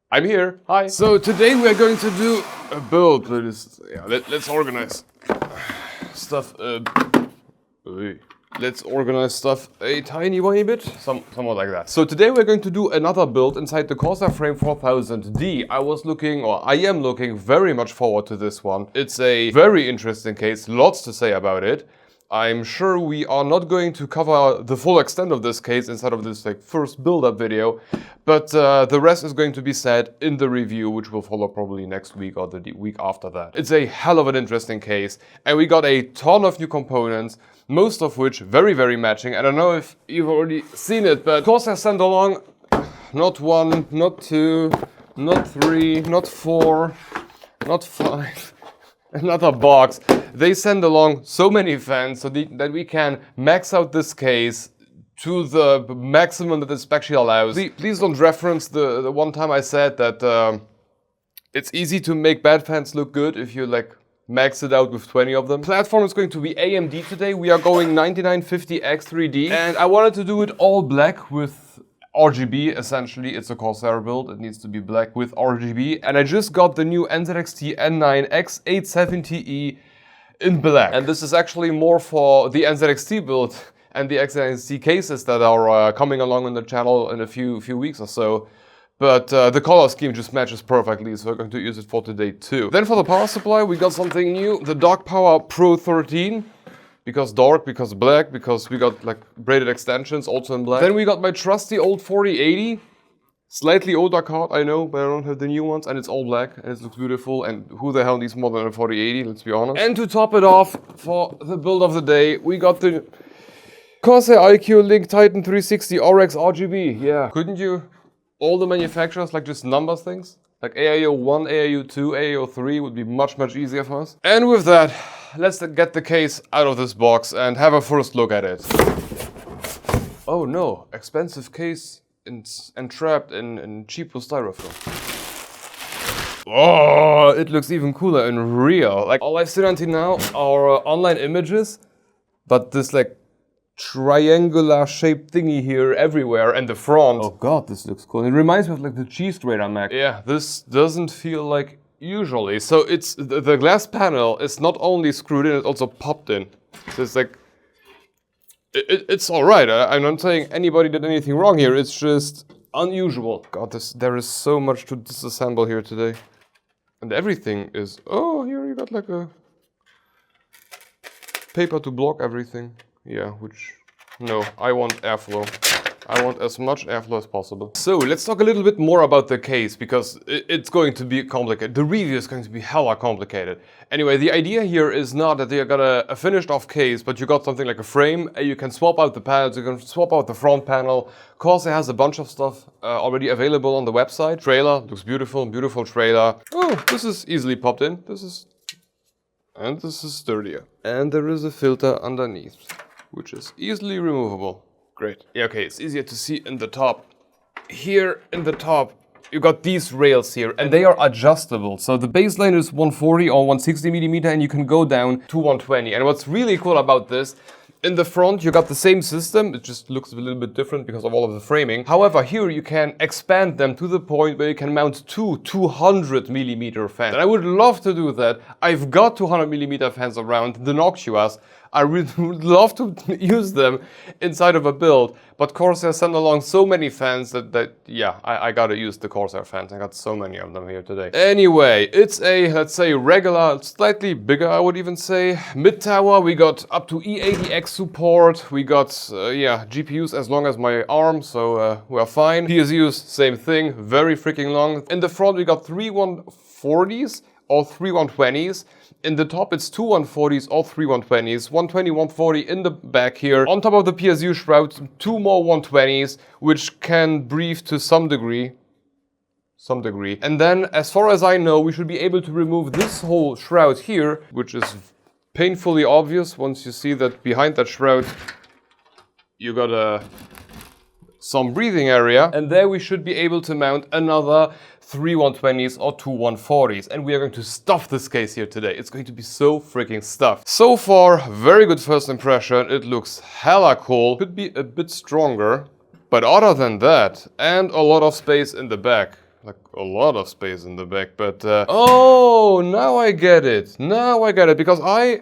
I'm here. Hi. So today we are going to do a build. Let's organize stuff. Let's organize stuff a tiny bit, somewhat like that. So today we're going to do another build inside the Corsair Frame 4000D. I am looking very much forward to this one. It's a very interesting case, lots to say about it. I'm sure we are not going to cover the full extent of this case inside of this first build-up video, but the rest is going to be said in the review, which will follow probably next week or the week after that. It's a hell of an interesting case, and we got a ton of new components, most of which very matching. I don't know if you've already seen it, but Corsair sent along not one, not two, not three, not four, not five, another box. They send along so many fans so that we can max out this case to the maximum that the spec sheet allows. Please don't reference the one time I said that it's easy to make bad fans look good if you max it out with 20 of them. Platform is going to be AMD today. We are going 9950X3D, and I wanted to do it all black with RGB. Essentially, it's a Corsair build. It needs to be black with RGB, and I just got the new NZXT N9 X870E in black. And this is actually more for the NZXT build and the XNXT cases that are coming along on the channel in a few weeks or so. But the color scheme just matches perfectly, so we're going to use it for today too. Then for the power supply, we got something new, the Dark Power Pro 13. Because dark, because black, because we got braided extensions also in black. Then we got my trusty old 4080. Slightly older card, I know, but I don't have the new ones, and it's all black, and it looks beautiful, and who the hell needs more than a 4080, let's be honest. And to top it off, for the build of the day, we got the Corsair iCUE Link Titan 360 RX RGB. Yeah, couldn't you? All the manufacturers just number things? AIO 1, AIO 2, AIO 3 would be much easier for us. And with that, let's get the case out of this box and have a first look at it. Oh no, expensive case entrapped in cheapo styrofoam. Oh, it looks even cooler in real. All I've seen until now are online images, but this triangular shaped thingy here everywhere, and the front. Oh god, this looks cool. It reminds me of the cheese grater Mac. Yeah, this doesn't feel like usually. So it's the glass panel is not only screwed in, it's also popped in. So it's it's alright. I'm not saying anybody did anything wrong here. It's just unusual. God, there is so much to disassemble here today. And everything is... Oh, here you got a paper to block everything. Yeah, which... No, I want airflow. I want as much airflow as possible. So, let's talk a little bit more about the case, because it's going to be complicated. The review is going to be hella complicated. Anyway, the idea here is not that you got a finished off case, but you got something like a frame, and you can swap out the panels, you can swap out the front panel. Corsair has a bunch of stuff already available on the website. Trailer, looks beautiful, beautiful trailer. Oh, this is easily popped in. This is sturdier. And there is a filter underneath, which is easily removable. Great. Yeah, okay, it's easier to see in the top. Here in the top, you got these rails here, and they are adjustable. So the baseline is 140 or 160 millimeter, and you can go down to 120. And what's really cool about this, in the front, you got the same system. It just looks a little bit different because of all of the framing. However, here you can expand them to the point where you can mount two 200 millimeter fans. And I would love to do that. I've got 200 millimeter fans around, the Noctuas. I really would love to use them inside of a build, but Corsair sent along so many fans that yeah, I gotta use the Corsair fans. I got so many of them here today. Anyway, it's a, let's say, regular, slightly bigger, I would even say, mid-tower. We got up to E80X support. We got, GPUs as long as my arm, so we're fine. PSUs, same thing, very freaking long. In the front, we got 3 140s or 3 120s. In the top, it's 2 140s or 3 120s, 120, 140 in the back here. On top of the PSU shroud, 2 more 120s, which can breathe to some degree. And then, as far as I know, we should be able to remove this whole shroud here, which is painfully obvious once you see that behind that shroud, you got some breathing area. And there we should be able to mount another 3 120s or 2 140s, and we are going to stuff this case here today. It's going to be so freaking stuffed. So far, very good first impression. It looks hella cool. Could be a bit stronger, but other than that, and a lot of space in the back. like a lot of space in the back, but oh, now I get it. Now I get it, because I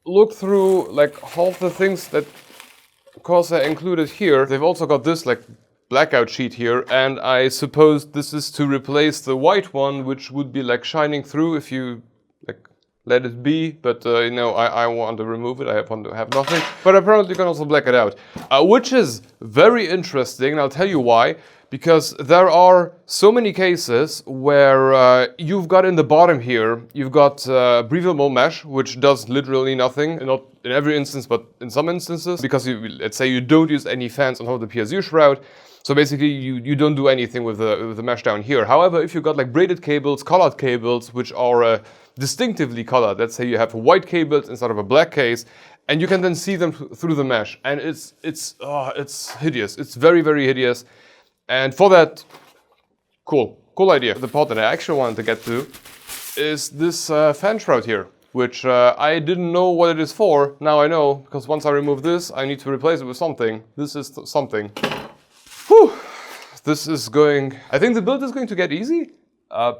looked through like half the things that Corsair included here. They've also got this like blackout sheet here, and I suppose this is to replace the white one, which would be like shining through if you like let it be, but you know, I want to remove it. I want to have nothing, but apparently you can also black it out, which is very interesting, and I'll tell you why. Because there are so many cases where you've got in the bottom here, you've got breathable mesh, which does literally nothing, not in every instance, but in some instances, because let's say you don't use any fans on top of the PSU shroud, so basically you don't do anything with the mesh down here. However, if you've got like braided cables, colored cables, which are distinctively colored, let's say you have white cables instead of a black case, and you can then see them through the mesh, and it's hideous. It's very, very hideous. And for that, cool idea. The part that I actually wanted to get to is this fan shroud here, which I didn't know what it is for. Now I know, because once I remove this, I need to replace it with something. This is something. Whew! This is going... I think the build is going to get easy.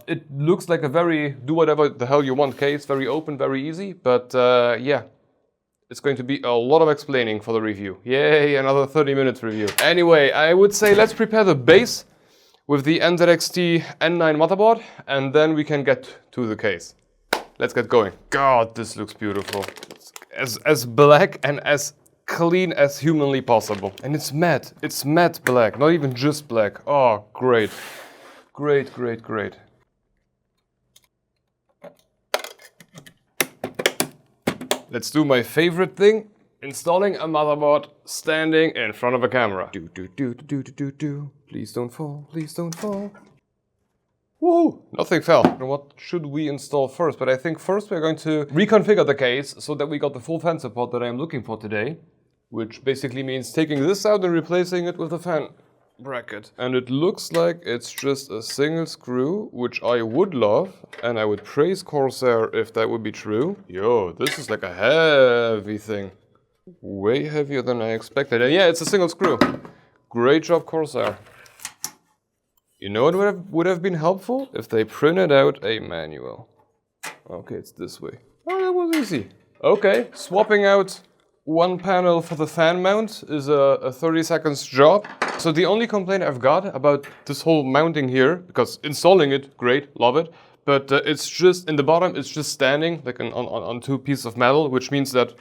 It looks like a very do whatever the hell you want case, very open, very easy, but yeah. It's going to be a lot of explaining for the review. Yay, another 30 minutes review. Anyway, I would say let's prepare the base with the NZXT N9 motherboard, and then we can get to the case. Let's get going. God, this looks beautiful. It's as black and as clean as humanly possible. And it's matte. It's matte black, not even just black. Oh, great. Great, great, great. Let's do my favorite thing, installing a motherboard standing in front of a camera. Please don't fall, please don't fall. Woo! Nothing fell. What should we install first? But I think first we're going to reconfigure the case so that we got the full fan support that I'm looking for today, which basically means taking this out and replacing it with a fan bracket. And it looks like it's just a single screw, which I would love, and I would praise Corsair if that would be true. Yo, this is like a heavy thing. Way heavier than I expected. And yeah, it's a single screw. Great job, Corsair. You know what would have been helpful? If they printed out a manual. Okay, it's this way. Oh, that was easy. Okay, swapping out one panel for the fan mount is a 30 seconds job. So the only complaint I've got about this whole mounting here, because installing it, great, love it, but it's just, in the bottom, it's just standing like on two pieces of metal, which means that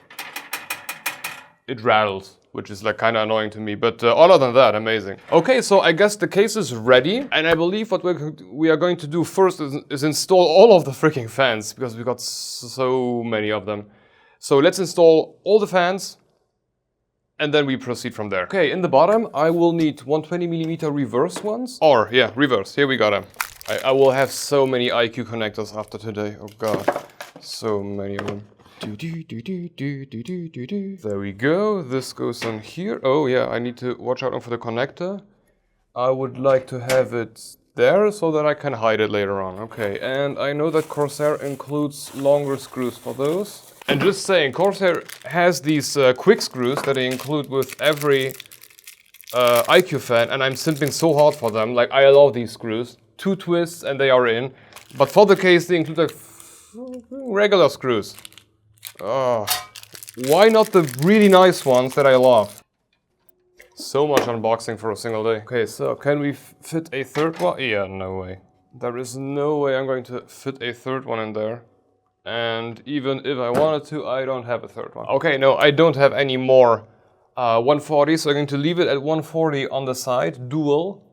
it rattles, which is like kind of annoying to me, but other than that, amazing. Okay, so I guess the case is ready, and I believe what we are going to do first is install all of the freaking fans, because we've got so many of them. So let's install all the fans, and then we proceed from there. Okay, in the bottom, I will need 120mm reverse ones. Or, yeah, reverse, here we got them. I will have so many iCUE connectors after today, oh god, so many of them. There we go, this goes on here. Oh yeah, I need to watch out for the connector. I would like to have it there so that I can hide it later on. Okay, and I know that Corsair includes longer screws for those. And just saying, Corsair has these quick screws that they include with every iCUE fan, and I'm simping so hard for them. Like, I love these screws. 2 twists and they are in. But for the case, they include like regular screws. Oh, why not the really nice ones that I love? So much unboxing for a single day. Okay, so can we fit a third one? Yeah, no way. There is no way I'm going to fit a third one in there. And even if I wanted to, I don't have a third one. Okay, no, I don't have any more 140, so I'm going to leave it at 140 on the side, dual,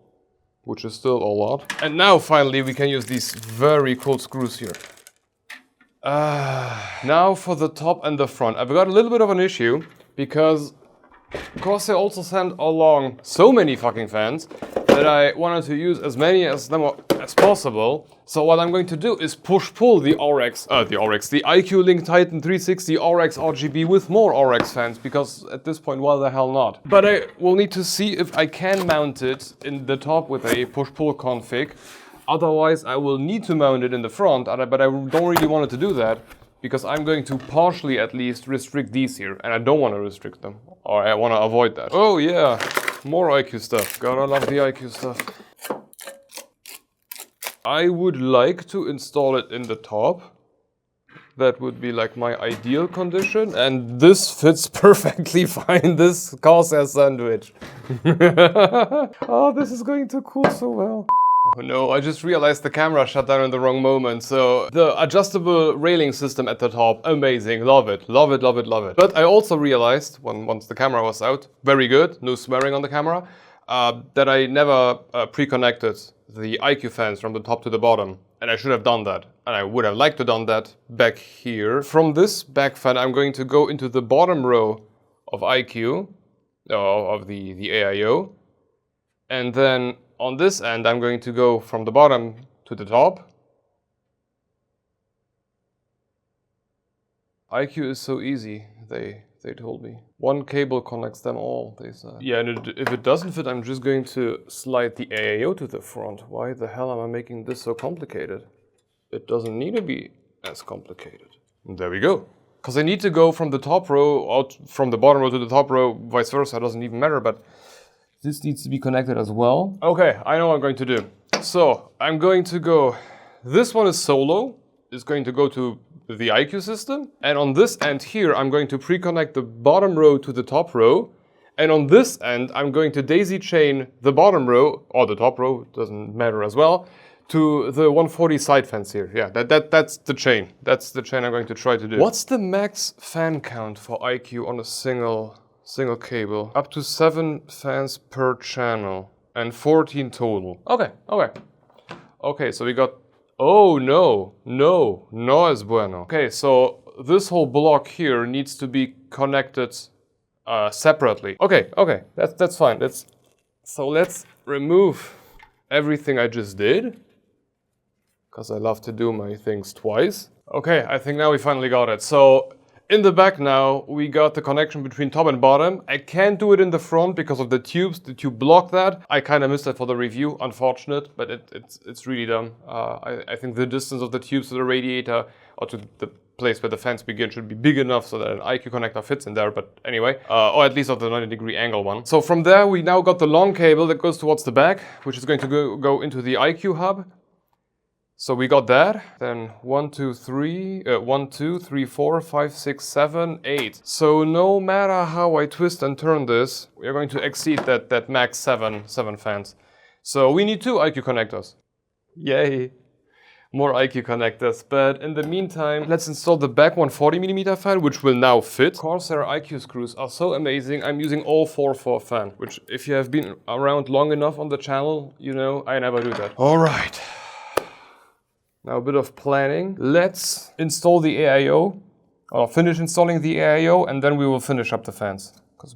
which is still a lot. And now finally we can use these very cool screws here. Now for the top and the front. I've got a little bit of an issue because Corsair also sent along so many fucking fans that I wanted to use as many as them as possible. So what I'm going to do is push-pull the iCUE Link Titan 360 RX RGB with more RX fans, because at this point, why the hell not? But I will need to see if I can mount it in the top with a push-pull config. Otherwise, I will need to mount it in the front, but I don't really want to do that, because I'm going to partially at least restrict these here, and I don't want to restrict them, or I want to avoid that. Oh yeah, more iCUE stuff. Gotta love the iCUE stuff. I would like to install it in the top. That would be like my ideal condition, and this fits perfectly fine, this Corsair sandwich. Oh, this is going to cool so well. Oh no, I just realized the camera shut down in the wrong moment. So the adjustable railing system at the top, amazing, love it, love it, love it, love it. But I also realized, once the camera was out, very good, no swearing on the camera, that I never pre-connected the iCUE fans from the top to the bottom. And I should have done that. And I would have liked to have done that back here. From this back fan, I'm going to go into the bottom row of iCUE, of the AIO. And then on this end, I'm going to go from the bottom to the top. iCUE is so easy, they told me. One cable connects them all, they said. Yeah, and if it doesn't fit, I'm just going to slide the AIO to the front. Why the hell am I making this so complicated? It doesn't need to be as complicated. And there we go. Because I need to go from the top row, out from the bottom row to the top row, vice versa, it doesn't even matter, but this needs to be connected as well. Okay, I know what I'm going to do. So, I'm going to go, this one is solo, it's going to go to the iCUE system, and on this end here, I'm going to pre-connect the bottom row to the top row, and on this end, I'm going to daisy chain the bottom row, or the top row, doesn't matter as well, to the 140 side fans here. Yeah, that's the chain. That's the chain I'm going to try to do. What's the max fan count for iCUE on a single cable? Up to 7 fans per channel and 14 total. Okay, so we got, oh no es bueno. Okay, so this whole block here needs to be connected separately. Okay, that's fine. So let's remove everything I just did, because I love to do my things twice. Okay, I think now we finally got it. So in the back now, we got the connection between top and bottom. I can't do it in the front because of the tubes. The tube blocked that. I kind of missed that for the review, unfortunate, but it's really dumb. I think the distance of the tubes to the radiator, or to the place where the fans begin, should be big enough so that an iCUE connector fits in there, but anyway, or at least of the 90-degree angle one. So from there, we now got the long cable that goes towards the back, which is going to go into the iCUE hub. So we got that, then 1, 2, 3, 4, 5, 6, 7, 8. So no matter how I twist and turn this, we're going to exceed that max 7 fans. So we need 2 iCUE connectors. Yay! More iCUE connectors, but in the meantime, let's install the back 140mm fan, which will now fit. Corsair iCUE screws are so amazing. I'm using all 4-4 fan, which if you have been around long enough on the channel, you know I never do that. All right. Now a bit of planning. Let's install the AIO, or finish installing the AIO, and then we will finish up the fans. Because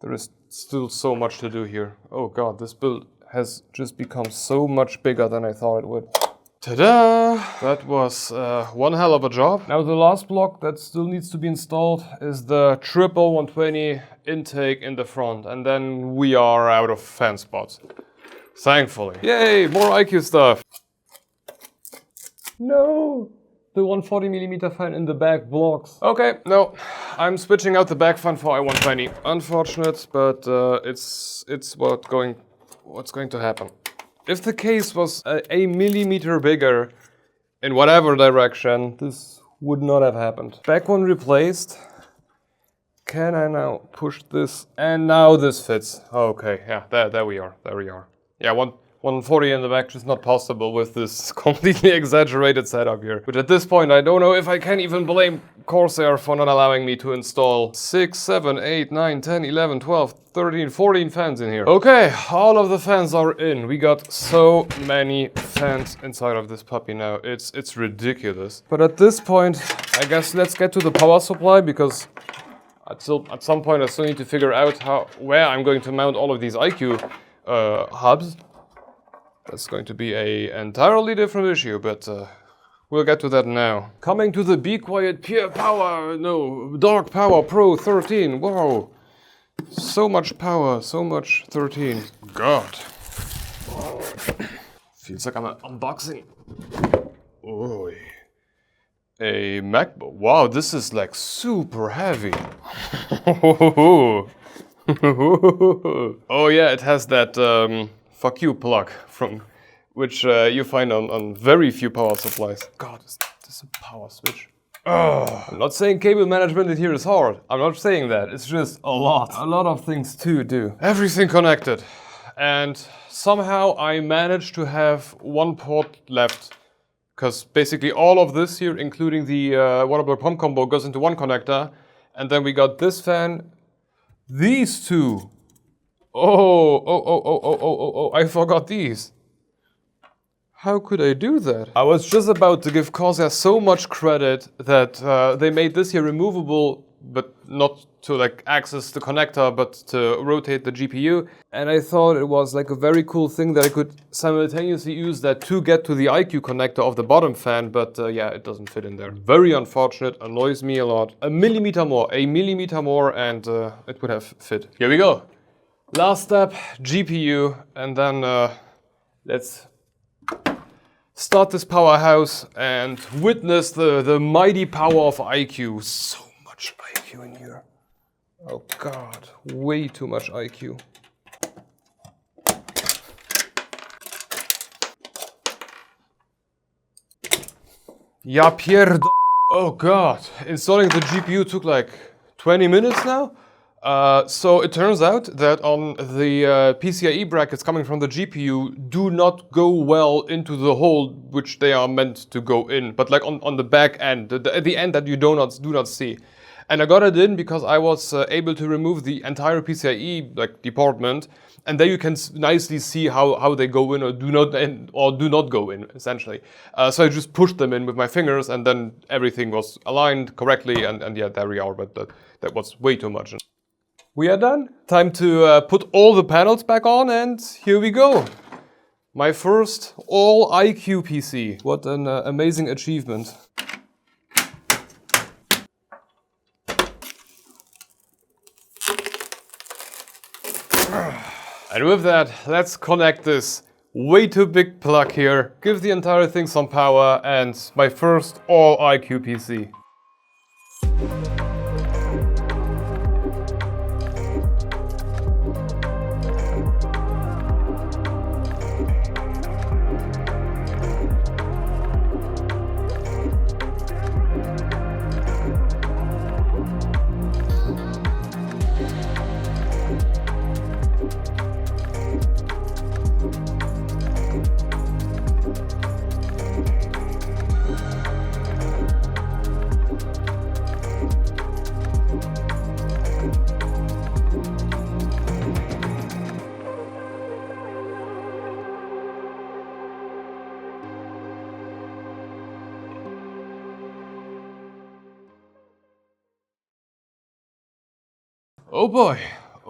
there is still so much to do here. Oh god, this build has just become so much bigger than I thought it would. Ta-da! That was one hell of a job. Now the last block that still needs to be installed is the triple 120 intake in the front, and then we are out of fan spots. Thankfully. Yay, more iCUE stuff! No! The 140mm fan in the back blocks. Okay, no. I'm switching out the back fan for i120. Unfortunate, but it's what's going to happen. If the case was a millimeter bigger in whatever direction, this would not have happened. Back one replaced. Can I now push this? And now this fits. Okay, yeah, there we are. Yeah, 140 in the back is not possible with this completely exaggerated setup here. Which at this point, I don't know if I can even blame Corsair for not allowing me to install 6, 7, 8, 9, 10, 11, 12, 13, 14 fans in here. Okay, all of the fans are in. We got so many fans inside of this puppy now. It's ridiculous. But at this point, I guess let's get to the power supply, because at some point I still need to figure out where I'm going to mount all of these iCUE hubs. That's going to be an entirely different issue, but we'll get to that now. Coming to the Be Quiet Pure Power, no, Dark Power Pro 13. Wow, so much power, so much 13. God, feels like I'm unboxing. Oh, a MacBook. Wow, this is like super heavy. Oh yeah, it has that fuck you plug from which you find on very few power supplies. God, is this a power switch? I'm not saying cable management in here is hard. I'm not saying that. It's just a lot. A lot of things to do. Everything connected. And somehow I managed to have one port left. Because basically all of this here, including the water block pump combo, goes into one connector. And then we got this fan. These two. Oh, I forgot these. How could I do that? I was just about to give Corsair so much credit that they made this here removable, but not to like access the connector, but to rotate the GPU. And I thought it was like a very cool thing that I could simultaneously use that to get to the iCUE connector of the bottom fan, but yeah, it doesn't fit in there. Very unfortunate, annoys me a lot. A millimeter more, and it would have fit. Here we go. Last step, GPU, and then let's start this powerhouse and witness the mighty power of iCUE. So much iCUE in here. Oh god, way too much iCUE. Ja pierdo... Oh god, installing the GPU took like 20 minutes now. So it turns out that on the PCIe brackets coming from the GPU do not go well into the hole which they are meant to go in, but like on the back end, at the end that you do not see. And I got it in because I was able to remove the entire PCIe like department, and there you can nicely see how they go in or do not go in, essentially. So I just pushed them in with my fingers, and then everything was aligned correctly, and yeah, there we are, but that was way too much. We are done. Time to put all the panels back on, and here we go. My first all iCUE PC. What an amazing achievement. And with that, let's connect this way too big plug here, give the entire thing some power, and my first all iCUE PC.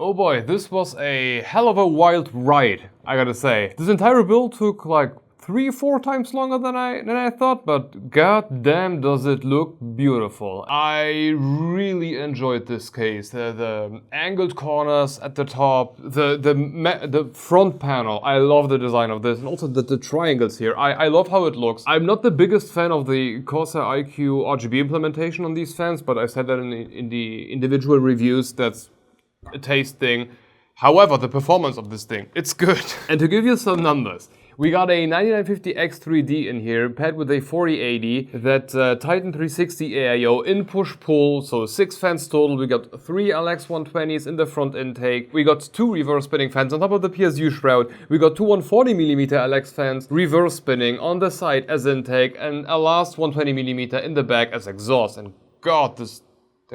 Oh boy, this was a hell of a wild ride, I gotta say. This entire build took like 3-4 times longer than I thought, but god damn does it look beautiful. I really enjoyed this case. The angled corners at the top, the front panel, I love the design of this, and also the triangles here. I love how it looks. I'm not the biggest fan of the Corsair iCUE RGB implementation on these fans, but I said that in the individual reviews. That's a taste thing. However, the performance of this thing, it's good. And to give you some numbers, we got a 9950X3D in here, paired with a 4080, that Titan 360 AIO in push-pull, so 6 fans total. We got 3 LX120s in the front intake. We got 2 reverse spinning fans on top of the PSU shroud. We got 2 140mm LX fans, reverse spinning on the side as intake, and a last 120mm in the back as exhaust. And god, there's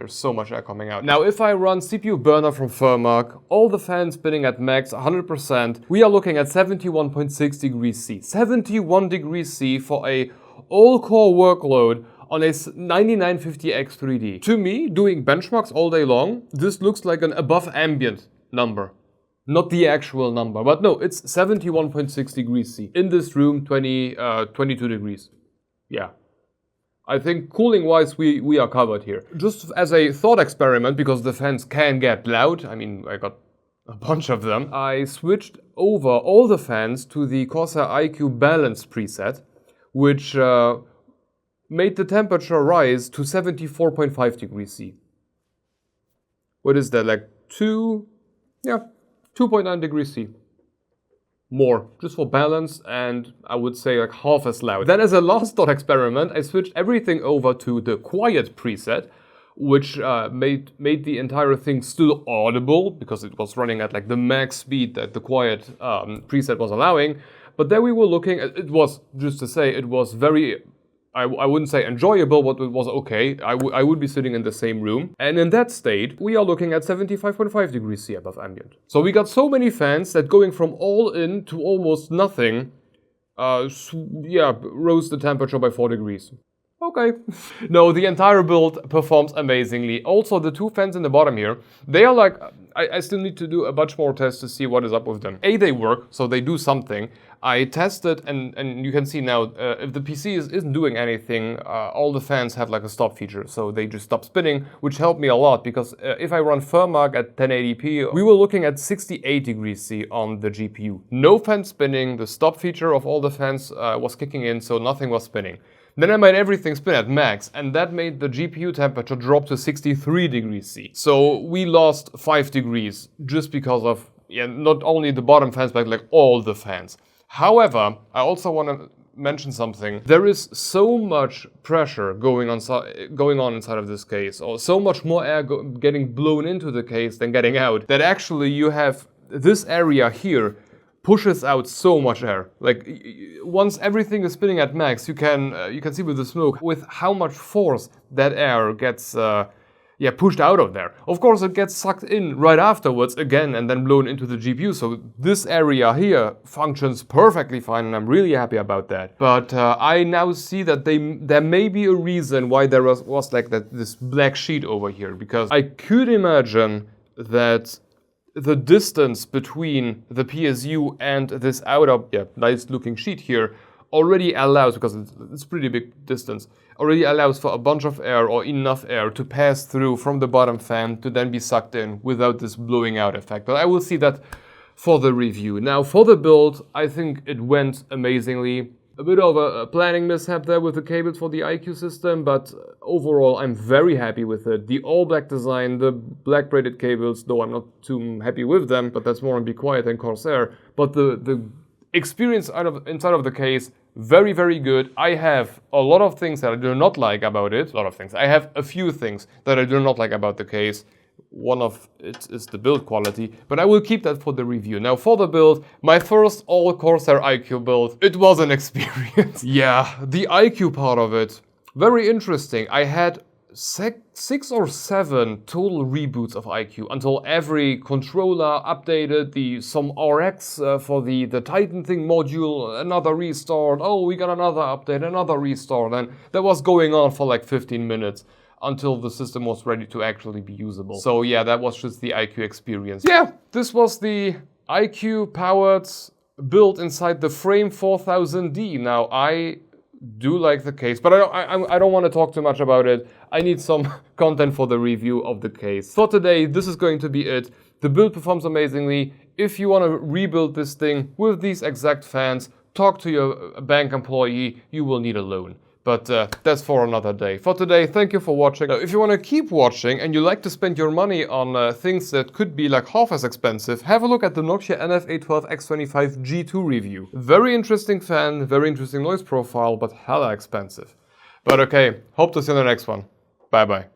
so much air coming out. Now, if I run CPU burner from Firmark, all the fans spinning at max 100%, we are looking at 71.6 degrees C. 71 degrees C for a all-core workload on a 9950X3D. To me, doing benchmarks all day long, this looks like an above ambient number. Not the actual number, but no, it's 71.6 degrees C. In this room, 22 degrees. Yeah. I think cooling-wise, we are covered here. Just as a thought experiment, because the fans can get loud, I mean, I got a bunch of them, I switched over all the fans to the Corsair iCUE Balance preset, which made the temperature rise to 74.5 degrees C. What is that, like 2.9 degrees C. more, just for balance, and I would say like half as loud. Then as a last thought experiment, I switched everything over to the quiet preset, which made the entire thing still audible, because it was running at like the max speed that the quiet preset was allowing. But then we were looking at, it was, just to say, it was very, I wouldn't say enjoyable, but it was okay. I would be sitting in the same room. And in that state, we are looking at 75.5 degrees C above ambient. So we got so many fans that going from all in to almost nothing, rose the temperature by 4 degrees. Okay. No, the entire build performs amazingly. Also, the two fans in the bottom here, they are like, I still need to do a bunch more tests to see what is up with them. They work, so they do something. I tested, and you can see now, if the PC isn't doing anything, all the fans have like a stop feature, so they just stop spinning, which helped me a lot, because if I run firmware at 1080p, we were looking at 68 degrees C on the GPU. No fan spinning, the stop feature of all the fans was kicking in, so nothing was spinning. Then I made everything spin at max, and that made the GPU temperature drop to 63 degrees C. So we lost 5 degrees just because of, not only the bottom fans, but like all the fans. However, I also want to mention something. There is so much pressure going on inside of this case, or so much more air getting blown into the case than getting out, that actually you have this area here pushes out so much air. Like, once everything is spinning at max, you can see with the smoke with how much force that air gets pushed out of there. Of course, it gets sucked in right afterwards again and then blown into the GPU. So this area here functions perfectly fine, and I'm really happy about that. But I now see that there may be a reason why there was like this black sheet over here, because I could imagine that the distance between the PSU and this outer, nice looking sheet here already allows, because it's pretty big distance, already allows for a bunch of air, or enough air, to pass through from the bottom fan to then be sucked in without this blowing out effect. But I will see that for the review. Now for the build, I think it went amazingly. A bit of a planning mishap there with the cables for the iCUE system, but overall I'm very happy with it. The all black design, the black braided cables, though I'm not too happy with them, but that's more on Be Quiet than Corsair. But the experience inside of the case, very, very good. I have a lot of things that I do not like about it. I have a few things that I do not like about the case. One of it is the build quality, but I will keep that for the review. Now for the build, my first all Corsair iCUE build, it was an experience. Yeah, the iCUE part of it, very interesting. I had 6 or 7 total reboots of iCUE until every controller updated, some RX for the Titan thing module, another restart, oh we got another update, another restart, and that was going on for like 15 minutes. Until the system was ready to actually be usable. So yeah, that was just the iCUE experience. Yeah, this was the iCUE powered build inside the Frame 4000D. Now I do like the case, but I don't want to talk too much about it. I need some content for the review of the case. For today, this is going to be it. The build performs amazingly. If you want to rebuild this thing with these exact fans, talk to your bank employee, you will need a loan. But that's for another day. For today, thank you for watching. If you want to keep watching and you like to spend your money on things that could be like half as expensive, have a look at the Nokia NF812X25 G2 review. Very interesting fan, very interesting noise profile, but hella expensive. But okay, hope to see you in the next one. Bye bye.